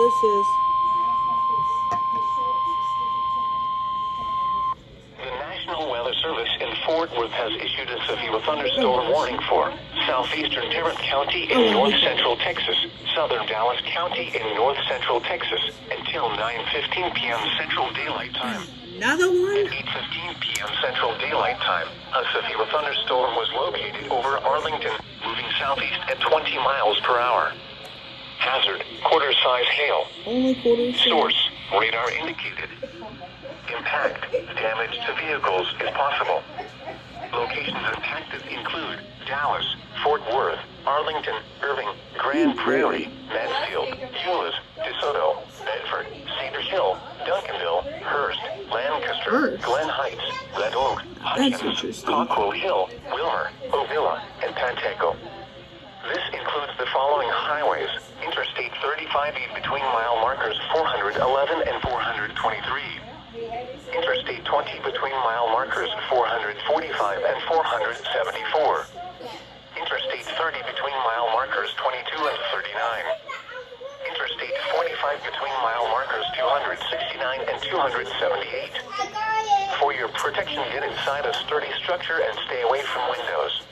this is. The National Weather Service in Fort Worth has issued a severe thunderstorm warning for southeastern Tarrant County in north-central Texas, southern Dallas County in north-central Texas, until 9:15 p.m. Central Daylight Time. Another one? At 8:15 p.m. Central Daylight Time, a severe thunderstorm was located over Arlington, moving southeast at 20 miles per hour. Hazard, quarter-size hail. Only quarter-size. Source, radar indicated. Impact, damage to vehicles is possible. Locations impacted include Dallas, Fort Worth, Arlington, Irving, Grand Prairie, Mansfield, Euless, DeSoto, Bedford, Cedar Hill, Duncanville, Hearst, Lancaster, Glen Heights, Red Oak, Hutchins, Cockrell Hill, Wilmer, Ovilla, and Pantaco. This includes the following highways: Interstate 35E between mile markers 411 and 423. Interstate 20 between mile markers 445 and 474. Interstate 30 between mile markers 22 and 39. Interstate 45 between mile markers 269 and 278. For your protection, get inside a sturdy structure and stay away from windows.